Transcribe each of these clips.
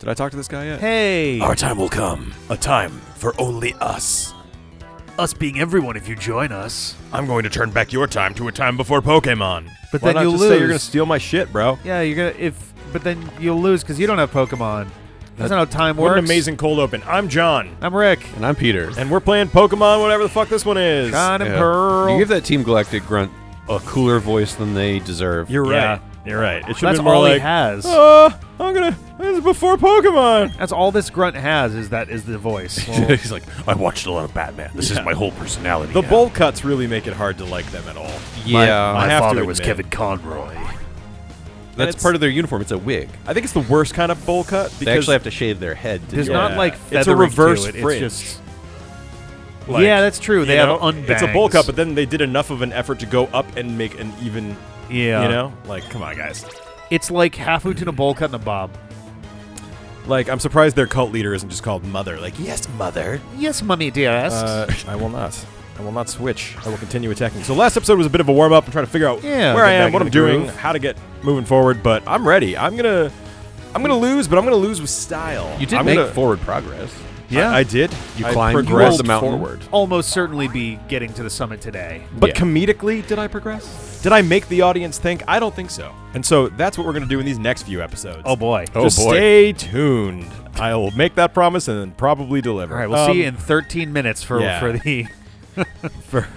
Did I talk to this guy yet? Hey! Our time will come. A time for only us. Us being everyone if you join us. I'm going to turn back your time to a time before Pokemon. But Why then not you'll just lose. say you're going to steal my shit, bro? Yeah, you're gonna but then you'll lose because you don't have Pokemon. That's not how time works. What an amazing cold open. I'm John. I'm Rick. And I'm Peter. And we're playing Pokemon, whatever the fuck this one is. Shining Pearl. You give that Team Galactic Grunt a cooler voice than they deserve. You're right. Yeah. You're right. It should That's be more all like, he has. This is before Pokemon. That's all this grunt has is the voice. He's like, I watched a lot of Batman. This is my whole personality. The bowl cuts really make it hard to like them at all. Yeah. I have to was admit. Kevin Conroy. That's part of their uniform. It's a wig. I think it's the worst kind of bowl cut because They actually have to shave their head. To There's do not it. like It's a feathering reverse to it. fringe. It's just like, yeah, that's true. They you have know, unbangs. It's a bowl cut, but then they did enough of an effort to go up and make an even. yeah, You know, like come on, guys. it's like half boot and a bowl cut and a bob. Like I'm surprised their cult leader isn't just called Mother. Like yes, Mother. Yes, mummy dearest. I will not. I will not switch. I will continue attacking. So last episode was a bit of a warm up and trying to figure out Yeah, where I get am, back what in I'm the doing, groove. how to get moving forward. But I'm ready. I'm gonna lose, but I'm gonna lose with style. You did I'm make gonna- forward progress. Yeah, I did. You I climbed progressed the mountain forward. almost certainly be getting to the summit today. But Yeah. comedically, did I progress? Did I make the audience think? I don't think so. And so that's what we're going to do in these next few episodes. Oh boy! Just boy. stay tuned. I will make that promise and then probably deliver. All right, we'll see you in 13 minutes for yeah. the.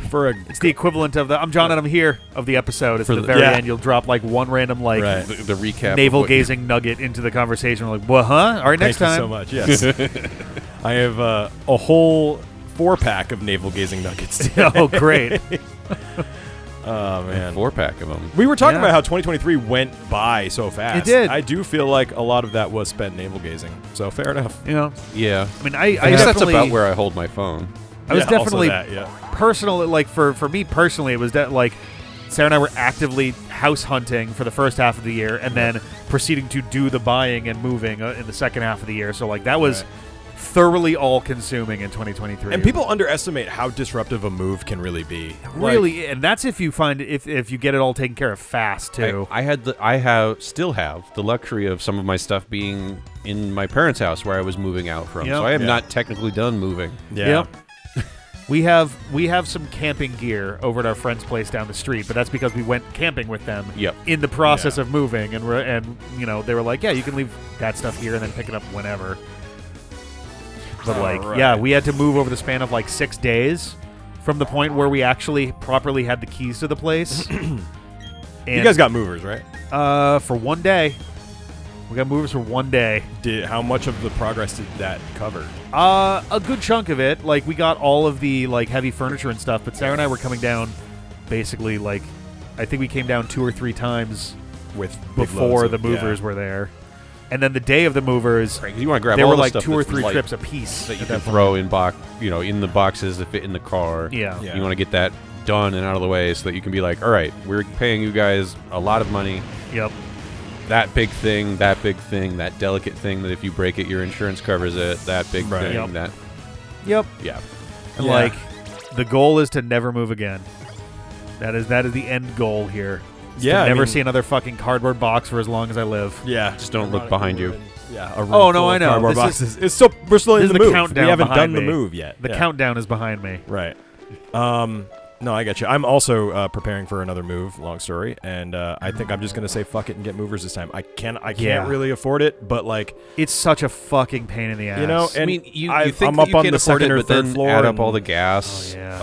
for a It's the equivalent of the I'm John and I'm here of the episode. It's For the the- very yeah. end. You'll drop like one random like Right. The recap. navel of what you- gazing nugget into the conversation. We're like, what? Huh? All right, next Thank time. you so much. Yes. I have a whole 4-pack of navel gazing nuggets. Oh, great! Oh man. 4-pack of them. We were talking Yeah. about how 2023 went by so fast. It did. I do feel like a lot of that was spent navel gazing. So fair enough. You know, Yeah. I mean, I I guess that's definitely, about where I hold my phone. I was Yeah, also definitely that, yeah. personal. Like for me personally, it was that like Sarah and I were actively house hunting for the first half of the year, and then proceeding to do the buying and moving in the second half of the year. So like that was Right. thoroughly all-consuming in 2023. And people underestimate how disruptive a move can really be. really, and that's if you find if you get it all taken care of fast too. I still have the luxury of some of my stuff being in my parents' house where I was moving out from. Yep. So I am Yeah. not technically done moving. Yeah. Yep. We have some camping gear over at our friend's place down the street, but that's because we went camping with them Yep. in the process Yeah. of moving, and you know they were like, yeah, you can leave that stuff here and then pick it up whenever. But like, Alright. yeah, we had to move over the span of like 6 days from the point where we actually properly had the keys to the place. And You guys got movers, right? for one day. We got movers for one day. How much of the progress did that cover? A good chunk of it. Like we got all of the like heavy furniture and stuff, but Sarah and I were coming down basically like I think we came down 2 or 3 times With big before loads the of- movers were there. And then the day of the movers, Right, 'cause you want to grab there all were the like stuff 2 or that's 3 light trips a piece that you at can that point. throw in the boxes that fit in the car. Yeah. Yeah. You want to get that done and out of the way so that you can be like, all right, we're paying you guys a lot of money. Yep. That big thing, that delicate thing that if you break it, your insurance covers it. That big Right. thing, Yep. that Yep. yeah. And Yeah. like the goal is to never move again. That is the end goal here. Is Yeah, to I never mean- see another fucking cardboard box for as long as I live. Yeah. Just don't look behind you. Yeah. A room Oh, no, full I of know. cardboard This boxes. It's still we're still this in is the the move. countdown We haven't behind done the me. move yet. The Yeah. countdown is behind me. Right. No, I got you. I'm also preparing for another move. Long story, and I think I'm just gonna say fuck it and get movers this time. I can't Yeah. really afford it, but like It's such a fucking pain in the ass. you know, I and mean, you I'm think up that you on can the afford second it, or but third then floor add up and all the gas Oh, yeah.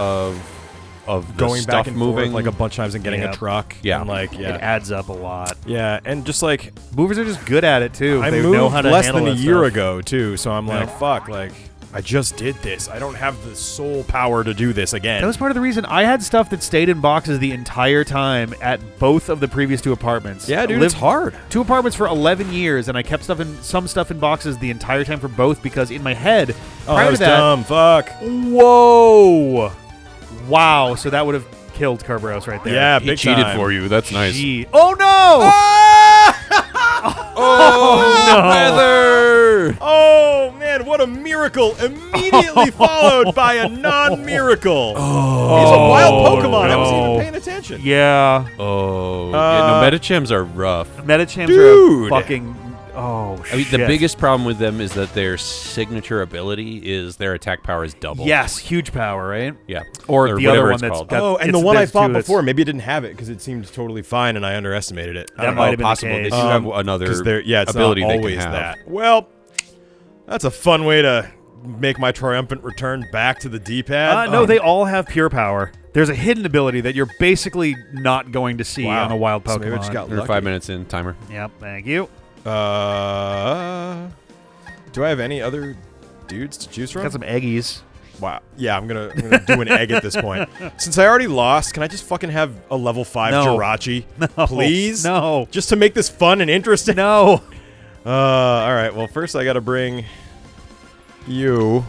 of the going stuff back and moving forth like a bunch of times and getting Yep. a truck. Yeah. and like it yeah, adds up a lot. yeah, and just like Movers are just good at it too. I They moved know how to less handle than a that year stuff. ago too, so I'm like Yeah. fuck, like I just did this. I don't have the soul power to do this again. That was part of the reason I had stuff that stayed in boxes the entire time at both of the previous 2 apartments. yeah, I dude, lived it's hard. 2 apartments for 11 years, and I kept some stuff in boxes the entire time for both because in my head, Oh, prior that was to that, dumb. Fuck. whoa, wow, so that would have killed Kerberos right there. Yeah, He big cheated time. for you. That's nice. Gee. Oh no! Oh, no. weather! Oh man, what a miracle! Immediately followed by a non-miracle. Oh, He's a wild Pokemon. I no. wasn't even paying attention. Yeah, Oh, yeah, no, Medichams are rough. Medichams Dude. are a fucking Oh, I mean, shit. the biggest problem with them is that their signature ability is their attack power is double. Yes, huge power, right? Yeah. Or the other whatever one it's that's called. got- Oh, and it's- the one I there's fought two that's- before, maybe it didn't have it because it seemed totally fine and I underestimated it. I That don't might know. have been the possible. They case. do have another Because it's ability not they always can have. that. Well, that's a fun way to make my triumphant return back to the D-pad. No, they all have pure power. There's a hidden ability that you're basically not going to see Wow. on a wild So Pokemon. maybe I just got We're lucky. 5 minutes in, timer. Yep, thank you. Do I have any other dudes to choose from? Got some eggies. Wow. Yeah, I'm gonna do an egg at this point. Since I already lost, can I just fucking have a level 5 No. Jirachi? Please? No. Just to make this fun and interesting? No. Alright, well, first I gotta bring you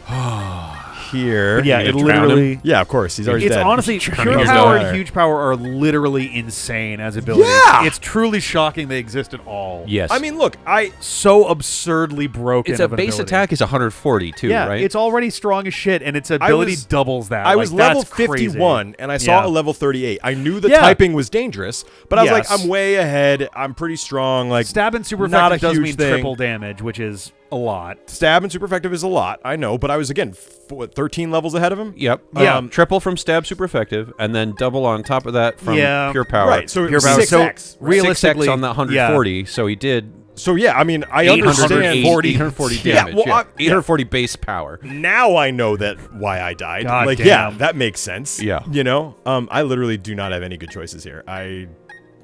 here. But yeah, You it gonna drown literally... Yeah, of course. He's already It's dead. honestly, Drowning pure his power daughter. and huge power are literally insane as abilities. Yeah! It's truly shocking they exist at all. Yes. I mean, look, So absurdly broken. it's a of an base ability. attack is 140 too, Yeah, right? it's already strong as shit, and its ability was- doubles that. I Like, was level that's crazy. 51, and I saw Yeah. a level 38. I knew the Yeah. typing was dangerous, but I was Yes. like, I'm way ahead. I'm pretty strong. Like, Stab and super not effective a does huge mean thing. triple damage, which is a lot. Stab and super effective is a lot, I know, but I was, again, 13 levels ahead of him? Yep. Yeah. Triple from stab super effective, and then double on top of that from Yeah. pure power. Right, so it Pure was power. 6x. So right? realistically, 6x on the 140, so he did So, yeah, I mean, I understand. 840 Yeah, damage. well, yeah. I- 840 base power. Now I know that why I died. God like, damn. yeah, that makes sense. Yeah. You know? I literally do not have any good choices here. I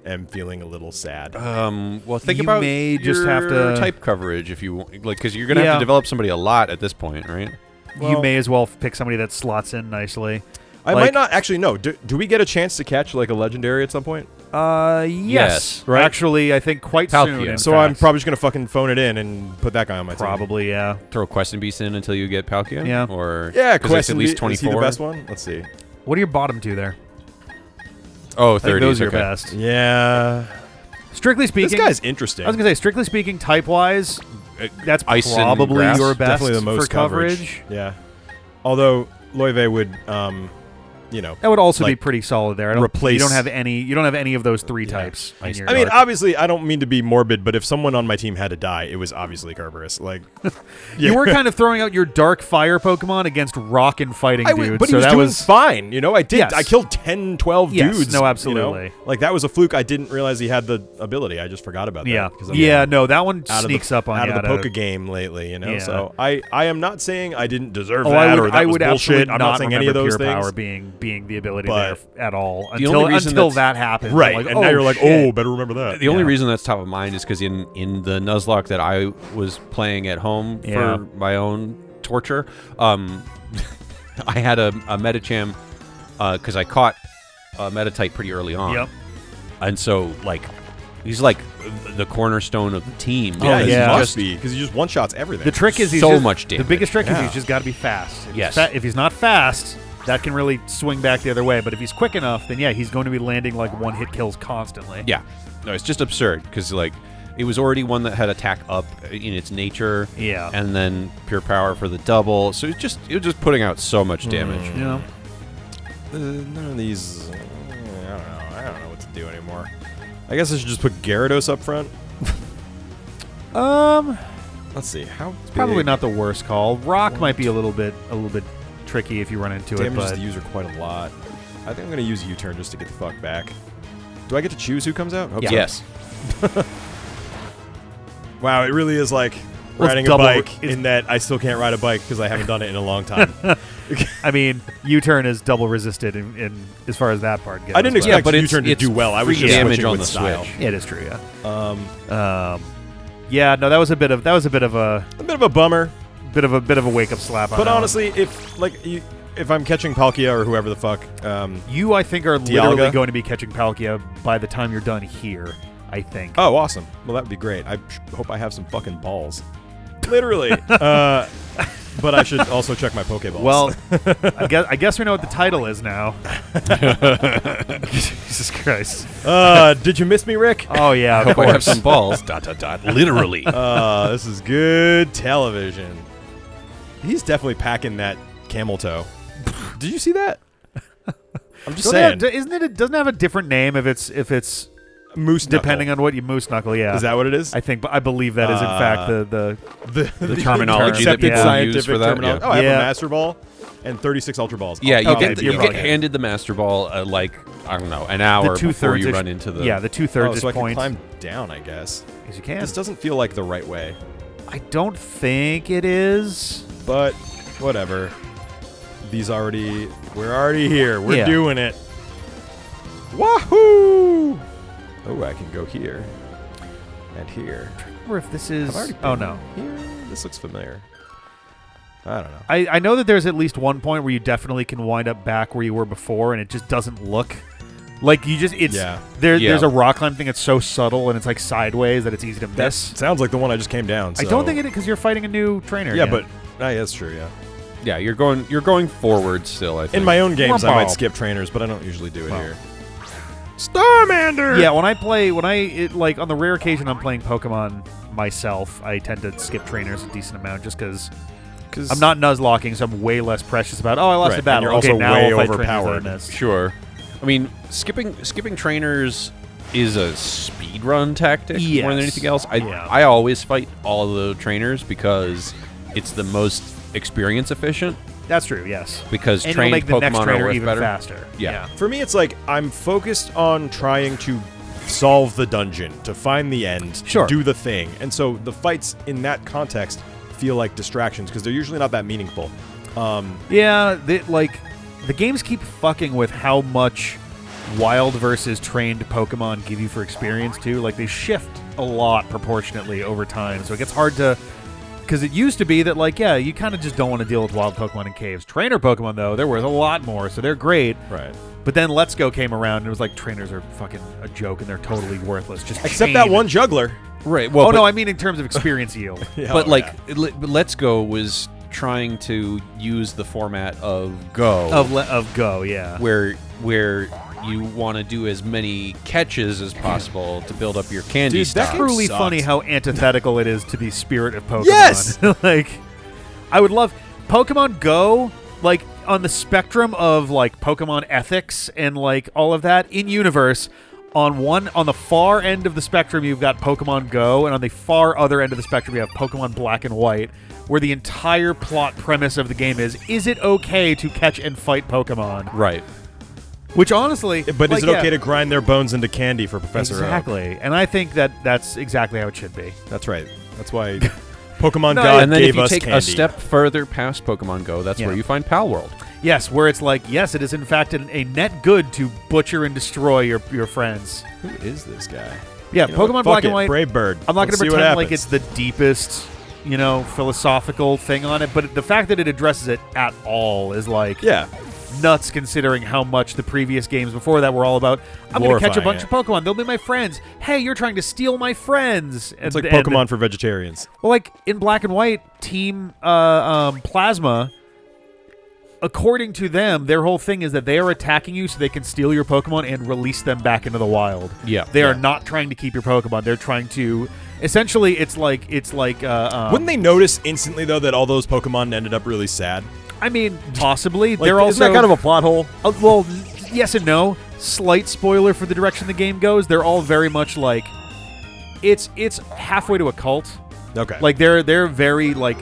am feeling a little sad. Well, think You about may just your have to- type coverage if you want, like, because you're gonna have Yeah. to develop somebody a lot at this point, right? You Well- may as well pick somebody that slots in nicely. I like- might not actually know. Do we get a chance to catch like a legendary at some point? Yes. Right? Actually, I think quite Palkia. soon. in So I'm fact. probably just gonna fucking phone it in and put that guy on my team. Probably, yeah. Throw Quest and Beast in until you get Palkia. Yeah. Or Yeah, 'cause Quest it's at and least Is 24. he the best one? Let's see. What are your bottom two there? Oh, I think 30. those are your okay. best. Yeah, Strictly speaking, this guy's interesting. I was gonna say, strictly speaking, type-wise, that's Ice and probably grass? your best Definitely the most for coverage. Yeah, although Loewe would, you know, That would also be Like, pretty solid there. I don't, replace- You don't have any. You don't have any of those three types. in Ice- your I mean, dark. obviously, I don't mean to be morbid, but if someone on my team had to die, it was obviously Kerberos. Like, you were kind of throwing out your dark fire Pokemon against rock and fighting I was, dudes. but he so was that doing was fine. You know, I did. Yes. I killed 10, 12 Yes, dudes. no, you know? absolutely. Like, that was a fluke. I didn't realize he had the ability. I just forgot about yeah, that. 'cause I'm yeah. No, that one out sneaks of up the, on out you. of the Poke game lately, you know. Yeah. So I am not saying I didn't deserve Oh, that I would, or that I was would bullshit. absolutely I'm not saying any of remember those pure things. power being the ability But there at all the only reason until that's- that happened. Right, Like, and now you're like, shit. oh, better remember that. The only Yeah. reason that's top of mind is because in the Nuzlocke that I was playing at home Yeah. for my own torture, I had a Medicham because I caught a Metatype pretty early on. Yep. And so, like, he's like the cornerstone of the team. Yeah, because he yeah. he's must just- be because he just one shots everything. The trick is he's So just- much The damage. biggest trick is Yeah. he's just got to be fast. If Yes. he's if he's not fast, that can really swing back the other way. But if he's quick enough, then yeah, he's going to be landing like one hit kills constantly. Yeah. No, it's just absurd because, like, it was already one that had attack up in its nature. Yeah. And then pure power for the double. So it was just putting out so much damage. You know. None of these. I don't know what to do anymore. I guess I should just put Gyarados up front. Let's see. How Probably big not the worst call. Rock might be a little bit tricky if you run into it, damages but the user quite a lot. I think I'm gonna use U-turn just to get the fuck back. Do I get to choose who comes out? Hope so. Yes. Wow, it really is like Well, it's riding a double- bike it's- in that I still can't ride a bike because I haven't done it in a long time. I mean, U-turn is double resisted in as far as that part goes. I didn't but- expect but U-turn to it's do well. I was free just damage switching on with the style. Switch. Yeah, it is true. Yeah. Yeah. No, that was a bit of a bit of a bummer. bit of a wake up slap. On But that one. honestly, if I'm catching Palkia or whoever the fuck, you I think are literally Dialga? going to be catching Palkia by the time you're done here. I think. oh, awesome. Well, that would be great. I hope I have some fucking balls. Literally. But I should also check my Pokeballs. Well, I guess we know what the title is now. Jesus Christ. did you miss me, Rick? Oh yeah, of Hope I have course. some balls. ... Literally. This is good television. He's definitely packing that camel toe. Did you see that? I'm just saying. Isn't it? It doesn't have a different name if it's Moose knuckle. Depending on what you moose knuckle, yeah. Is that what it is? I think, but I believe that is in fact the terminology that accepted people scientific use for that. terminology. Yeah. Oh, I have Yeah. a Master Ball and 36 Ultra Balls. Yeah, you Okay, get you're you get right. handed the Master Ball like I don't know an hour before two-thirds you ish- run into the. Yeah, the Oh, two-thirds so I can point. climb down, I guess. Yes, you can. This doesn't feel like the right way, I don't think it is. but whatever. We're already here. We're Yeah. doing it. Wahoo! Oh, I can go here and here. Or if this is. I've already Oh been no. Here. This looks familiar. I don't know. I know that there's at least one point where you definitely can wind up back where you were before, and it just doesn't look like you just. It's Yeah. There's a rock climb thing that's so subtle and it's like sideways that it's easy to That miss. sounds like the one I just came down. I so- don't think it is because you're fighting a new trainer. Yeah, again. but that's true. Yeah. Yeah, you're going forward still. I think. In my own games, I Wow. might skip trainers, but I don't usually do it Wow. here. Starmander. Yeah, when I like on the rare occasion I'm playing Pokemon myself, I tend to skip trainers a decent amount just because I'm not Nuzlocking, so I'm way less precious about. Oh, I lost Right, a battle. and you're Okay, also now way I'll fight overpowered. trainers that I missed. Sure. I mean, skipping trainers is a speed run tactic more Yes. than anything else. Yeah. I always fight all the trainers because it's the most experience efficient. That's true. Yes. Because And it'll trained make the next Pokemon are trainer worth even better. faster. Yeah. For me, it's like I'm focused on trying to solve the dungeon, to find the end, Sure. to do the thing, and so the fights in that context feel like distractions because they're usually not that meaningful. Yeah, the games keep fucking with how much wild versus trained Pokemon give you for experience too. Like they shift a lot proportionately over time, so it gets hard to. Because it used to be that, like, yeah, you kind of just don't want to deal with wild Pokemon in caves. Trainer Pokemon, though, they're worth a lot more, so they're great. Right. But then Let's Go came around, and it was like, trainers are fucking a joke, and they're totally worthless. Just Except that one juggler. Right. Well, Oh, but, no, I mean in terms of experience yield. Yeah, but oh, like yeah. Let's Go was trying to use the format of Go, Of Go, yeah. where you want to do as many catches as possible to build up your candy Dude, that stock. game Truly sucks. funny how antithetical it is to the spirit of Pokemon. Yes! Like, I would love Pokemon Go, like, on the spectrum of, like, Pokemon ethics and, like, all of that, in universe, on the far end of the spectrum, you've got Pokemon Go, and on the far other end of the spectrum, you have Pokemon Black and White, where the entire plot premise of the game is it okay to catch and fight Pokemon? Right. Which, honestly... But like, is it okay to grind their bones into candy for Professor Oak? Exactly. And I think that's exactly how it should be. That's right. That's why Pokemon No, God And then gave if you us take candy. a step further past Pokemon Go, that's Yeah. where you find Pal World. Yes, where it's like, yes, it is in fact a net good to butcher and destroy your friends. Who is this guy? Yeah, You know what? Pokemon Fuck Black it, and White. Brave Bird. I'm not going Let's to see what pretend like happens. it's the deepest, philosophical thing on it, but the fact that it addresses it at all is like Yeah. nuts considering how much the previous games before that were all about, I'm going to catch a Glorifying bunch it. of Pokemon. They'll be my friends. Hey, you're trying to steal my friends. It's like Pokemon for vegetarians. Well, like in Black and White, Team Plasma, according to them, their whole thing is that they are attacking you so they can steal your Pokemon and release them back into the wild. Yeah. They are Yeah. not trying to keep your Pokemon. They're trying to. Essentially, it's like. Wouldn't they notice instantly though that all those Pokemon ended up really sad? I mean, possibly. Like, They're isn't also that kind of a plot hole? well, yes and no. Slight spoiler for the direction the game goes. They're all very much like. It's halfway to a cult. Okay. Like they're very like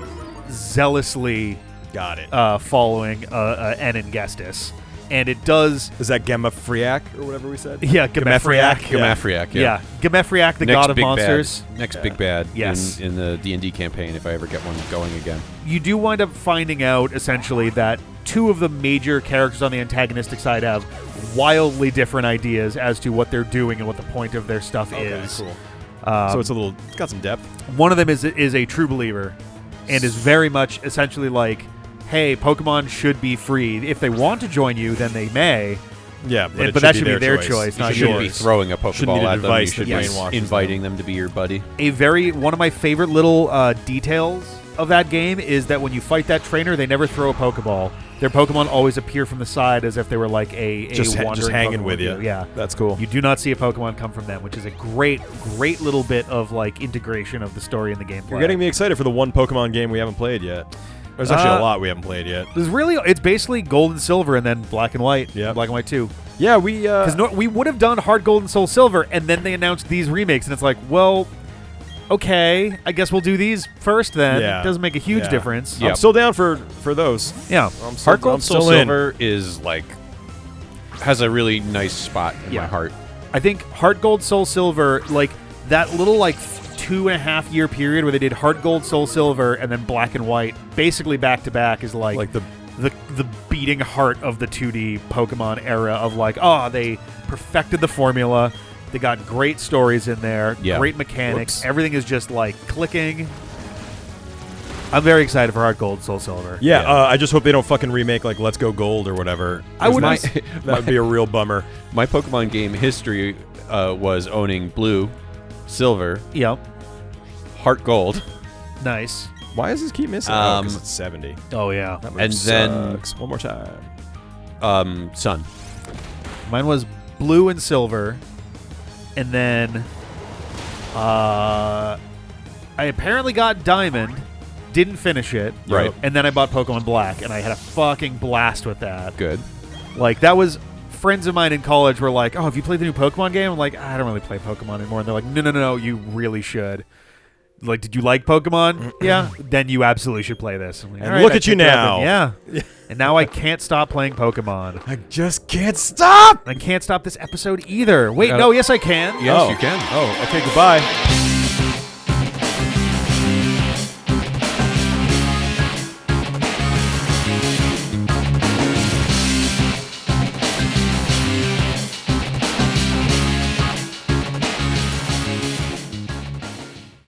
zealously Got it. following Enon Gestis, and it does. Is that Gemma-Friak or whatever we said? Yeah, Gamefriak. Gamafriak, Yeah, Gamefriak, the Next god of big monsters. Bad, next big bad Yes. in the D&D campaign if I ever get one going again. You do wind up finding out essentially that two of the major characters on the antagonistic side have wildly different ideas as to what they're doing and what the point of their stuff Okay, is. cool. So it's got some depth. One of them is a true believer, and is very much essentially like, hey, Pokemon should be free. If they want to join you, then they may. Yeah, but, But that should be their choice, You not shouldn't yours. be throwing a Shouldn't Pokeball need a at them. You device should that be brainwashes inviting them to be your buddy. One of my favorite little details of that game is that when you fight that trainer, they never throw a Pokeball. Their Pokemon always appear from the side as if they were like a Just wandering hanging Pokemon with you. Yeah. That's cool. You do not see a Pokemon come from them, which is a great little bit of like integration of the story and the gameplay. You're getting me excited for the one Pokemon game we haven't played yet. There's actually a lot we haven't played yet. It's basically Gold and Silver and then Black and White. Yep. Black and White 2. Yeah, we Because we would have done Heart Gold and Soul Silver, and then they announced these remakes, and it's like, well, okay, I guess we'll do these first then. Yeah. It doesn't make a huge Yeah. difference. Yeah. I'm still down for those. Yeah. I'm still, Heart Gold I'm Soul still in. Silver is like has a really nice spot in Yeah. my heart. I think Heart Gold, Soul Silver, like that little like 2.5 year period where they did Heart Gold, Soul Silver, and then Black and White, basically back to back, is like Like the the beating heart of the 2D Pokemon era of like, oh, they perfected the formula. They got great stories in there, Yeah. great mechanics. Whoops. Everything is just like clicking. I'm very excited for Heart Gold, Soul Silver. yeah. Yeah. I just hope they don't fucking remake like Let's Go Gold or whatever. I would. My- That would be a real bummer. My Pokemon game history was owning Blue, Silver, Yep. Heart Gold, Nice. Why does this keep missing? Because it's 70. Oh yeah. That move and then- sucks. One more time. Sun. Mine was Blue and Silver, and then I apparently got Diamond. Didn't finish it. Right. And then I bought Pokemon Black, and I had a fucking blast with that. Good. Like, that was... Friends of mine in college were like, oh, have you played the new Pokemon game? I'm like, I don't really play Pokemon anymore. And they're like, no, you really should. Like, did you like Pokemon? Yeah. Then you absolutely should play this. I'm like, And "All right, look I at you picked it up," now. and yeah. And now I can't stop playing Pokemon. I just can't stop. I can't stop this episode either. Wait, gotta- no, yes I can. Yes, Oh. you can. Oh, okay. Goodbye.